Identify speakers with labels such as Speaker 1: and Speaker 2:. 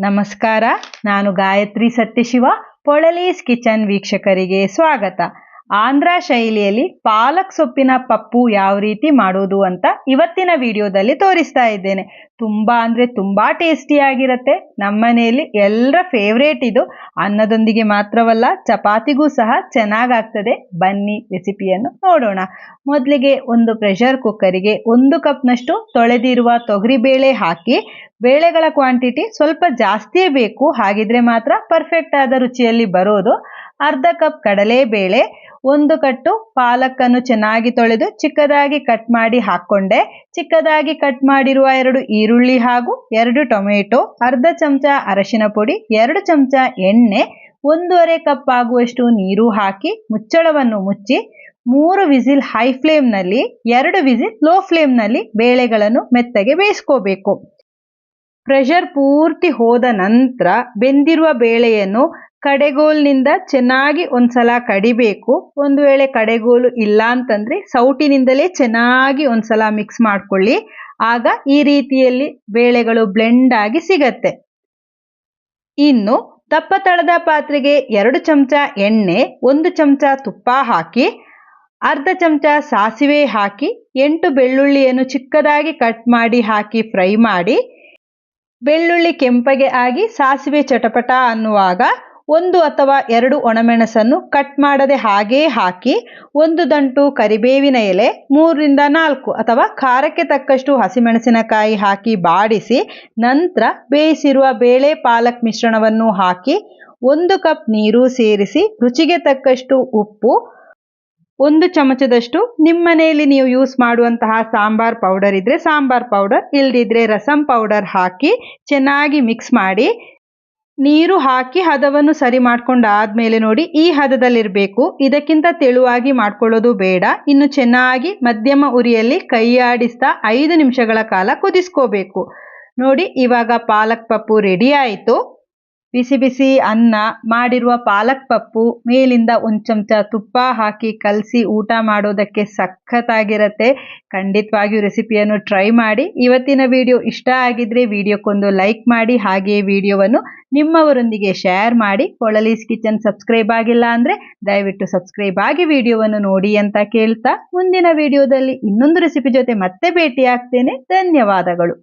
Speaker 1: ನಮಸ್ಕಾರ, ನಾನು ಗಾಯತ್ರಿ ಸತ್ಯಶಿವ. ಪೊಳಲೀಸ್ ಕಿಚನ್ ವೀಕ್ಷಕರಿಗೆ ಸ್ವಾಗತ. ಆಂಧ್ರ ಶೈಲಿಯಲ್ಲಿ ಪಾಲಕ್ ಸೊಪ್ಪಿನ ಪಪ್ಪು ಯಾವ ರೀತಿ ಮಾಡೋದು ಅಂತ ಇವತ್ತಿನ ವಿಡಿಯೋದಲ್ಲಿ ತೋರಿಸ್ತಾ ಇದ್ದೇನೆ. ತುಂಬಾ ಟೇಸ್ಟಿಯಾಗಿರುತ್ತೆ. ನಮ್ಮನೆಯಲ್ಲಿ ಎಲ್ಲರ ಫೇವ್ರೇಟ್ ಇದು. ಅನ್ನದೊಂದಿಗೆ ಮಾತ್ರವಲ್ಲ, ಚಪಾತಿಗೂ ಸಹ ಚೆನ್ನಾಗಾಗ್ತದೆ. ಬನ್ನಿ ರೆಸಿಪಿಯನ್ನು ನೋಡೋಣ. ಮೊದಲಿಗೆ ಒಂದು ಪ್ರೆಷರ್ ಕುಕ್ಕರಿಗೆ 1 ಕಪ್ನಷ್ಟು ತೊಳೆದಿರುವ ತೊಗರಿಬೇಳೆ ಹಾಕಿ, ಬೇಳೆಗಳ ಕ್ವಾಂಟಿಟಿ ಸ್ವಲ್ಪ ಜಾಸ್ತಿಯೇ ಬೇಕು, ಹಾಗಿದ್ರೆ ಮಾತ್ರ ಪರ್ಫೆಕ್ಟ್ ಆದ ರುಚಿಯಲ್ಲಿ ಬರೋದು. ಅರ್ಧ ಕಪ್ ಕಡಲೆಬೇಳೆ, 1 ಕಟ್ಟು ಪಾಲಕನ್ನು ಚೆನ್ನಾಗಿ ತೊಳೆದು ಚಿಕ್ಕದಾಗಿ ಕಟ್ ಮಾಡಿ ಹಾಕ್ಕೊಂಡೆ. ಚಿಕ್ಕದಾಗಿ ಕಟ್ ಮಾಡಿರುವ 2 ಈರುಳ್ಳಿ ಹಾಗೂ 2 ಟೊಮೆಟೊ, ಅರ್ಧ ಚಮಚ ಅರಶಿನ ಪುಡಿ, 2 ಚಮಚ ಎಣ್ಣೆ, 1.5 ಕಪ್ ಆಗುವಷ್ಟು ನೀರು ಹಾಕಿ ಮುಚ್ಚಳವನ್ನು ಮುಚ್ಚಿ 3 ವಿಸಿಲ್ ಹೈ ಫ್ಲೇಮ್ನಲ್ಲಿ, 2 ವಿಸಿಲ್ ಲೋ ಫ್ಲೇಮ್ನಲ್ಲಿ ಬೇಳೆಗಳನ್ನು ಮೆತ್ತಗೆ ಬೇಯಿಸ್ಕೋಬೇಕು. ಪ್ರೆಷರ್ ಪೂರ್ತಿ ಹೋದ ನಂತರ ಬೆಂದಿರುವ ಬೇಳೆಯನ್ನು ಕಡೆಗೋಲಿನಿಂದ ಚೆನ್ನಾಗಿ ಒಂದ್ಸಲ ಕಡಿಬೇಕು. ಒಂದು ವೇಳೆ ಕಡೆಗೋಲು ಇಲ್ಲ ಅಂತಂದ್ರೆ ಸೌಟಿನಿಂದಲೇ ಚೆನ್ನಾಗಿ ಒಂದ್ಸಲ ಮಿಕ್ಸ್ ಮಾಡ್ಕೊಳ್ಳಿ. ಆಗ ಈ ರೀತಿಯಲ್ಲಿ ಬೇಳೆಗಳು ಬ್ಲೆಂಡ್ ಆಗಿ ಸಿಗತ್ತೆ. ಇನ್ನು ದಪ್ಪ ತಳದ ಪಾತ್ರೆಗೆ 2 ಚಮಚ ಎಣ್ಣೆ, 1 ಚಮಚ ತುಪ್ಪ ಹಾಕಿ, ಅರ್ಧ ಚಮಚ ಸಾಸಿವೆ ಹಾಕಿ, 8 ಬೆಳ್ಳುಳ್ಳಿಯನ್ನು ಚಿಕ್ಕದಾಗಿ ಕಟ್ ಮಾಡಿ ಹಾಕಿ ಫ್ರೈ ಮಾಡಿ, ಬೆಳ್ಳುಳ್ಳಿ ಕೆಂಪಗೆ ಆಗಿ ಸಾಸಿವೆ ಚಟಪಟ ಅನ್ನುವಾಗ 1 ಅಥವಾ 2 ಒಣಮೆಣಸನ್ನು ಕಟ್ ಮಾಡದೆ ಹಾಗೇ ಹಾಕಿ, 1 ದಂಟು ಕರಿಬೇವಿನ ಎಲೆ, 3 ರಿಂದ 4 ಅಥವಾ ಖಾರಕ್ಕೆ ತಕ್ಕಷ್ಟು ಹಸಿಮೆಣಸಿನಕಾಯಿ ಹಾಕಿ ಬಾಡಿಸಿ, ನಂತರ ಬೇಯಿಸಿರುವ ಬೇಳೆ ಪಾಲಕ್ ಮಿಶ್ರಣವನ್ನು ಹಾಕಿ 1 ಕಪ್ ನೀರು ಸೇರಿಸಿ, ರುಚಿಗೆ ತಕ್ಕಷ್ಟು ಉಪ್ಪು, 1 ಚಮಚದಷ್ಟು ನಿಮ್ಮನೆಯಲ್ಲಿ ನೀವು ಯೂಸ್ ಮಾಡುವಂತಹ ಸಾಂಬಾರ್ ಪೌಡರ್ ಇದ್ರೆ ಸಾಂಬಾರ್ ಪೌಡರ್, ಇಲ್ದಿದ್ರೆ ರಸಂ ಪೌಡರ್ ಹಾಕಿ ಚೆನ್ನಾಗಿ ಮಿಕ್ಸ್ ಮಾಡಿ, ನೀರು ಹಾಕಿ ಹದವನ್ನು ಸರಿ ಮಾಡ್ಕೊಂಡಾದ್ಮೇಲೆ ನೋಡಿ ಈ ಹದದಲ್ಲಿರಬೇಕು. ಇದಕ್ಕಿಂತ ತೆಳುವಾಗಿ ಮಾಡ್ಕೊಳ್ಳೋದು ಬೇಡ. ಇನ್ನು ಚೆನ್ನಾಗಿ ಮಧ್ಯಮ ಉರಿಯಲ್ಲಿ ಕೈ ಆಡಿಸ್ತಾ 5 ನಿಮಿಷಗಳ ಕಾಲ ಕುದಿಸ್ಕೋಬೇಕು. ನೋಡಿ, ಇವಾಗ ಪಾಲಕ್ ಪಪ್ಪು ರೆಡಿ ಆಯಿತು. ಬಿಸಿ ಬಿಸಿ ಅನ್ನ, ಮಾಡಿರುವ ಪಾಲಕ್ ಪಪ್ಪು, ಮೇಲಿಂದ 1 ಚಮಚ ತುಪ್ಪ ಹಾಕಿ ಕಲಸಿ ಊಟ ಮಾಡೋದಕ್ಕೆ ಸಖತ್ತಾಗಿರುತ್ತೆ. ಖಂಡಿತವಾಗಿಯೂ ರೆಸಿಪಿಯನ್ನು ಟ್ರೈ ಮಾಡಿ. ಇವತ್ತಿನ ವಿಡಿಯೋ ಇಷ್ಟ ಆಗಿದ್ರೆ ವಿಡಿಯೋಕ್ಕೊಂದು ಲೈಕ್ ಮಾಡಿ, ಹಾಗೆಯೇ ವಿಡಿಯೋವನ್ನು ನಿಮ್ಮವರೊಂದಿಗೆ ಶೇರ್ ಮಾಡಿ. ಪೊಳಲೀಸ್ ಕಿಚನ್ ಸಬ್ಸ್ಕ್ರೈಬ್ ಆಗಿಲ್ಲ ಅಂದರೆ ದಯವಿಟ್ಟು ಸಬ್ಸ್ಕ್ರೈಬ್ ಆಗಿ ವಿಡಿಯೋವನ್ನು ನೋಡಿ ಅಂತ ಕೇಳ್ತಾ, ಮುಂದಿನ ವಿಡಿಯೋದಲ್ಲಿ ಇನ್ನೊಂದು ರೆಸಿಪಿ ಜೊತೆ ಮತ್ತೆ ಭೇಟಿ ಆಗ್ತೇನೆ. ಧನ್ಯವಾದಗಳು.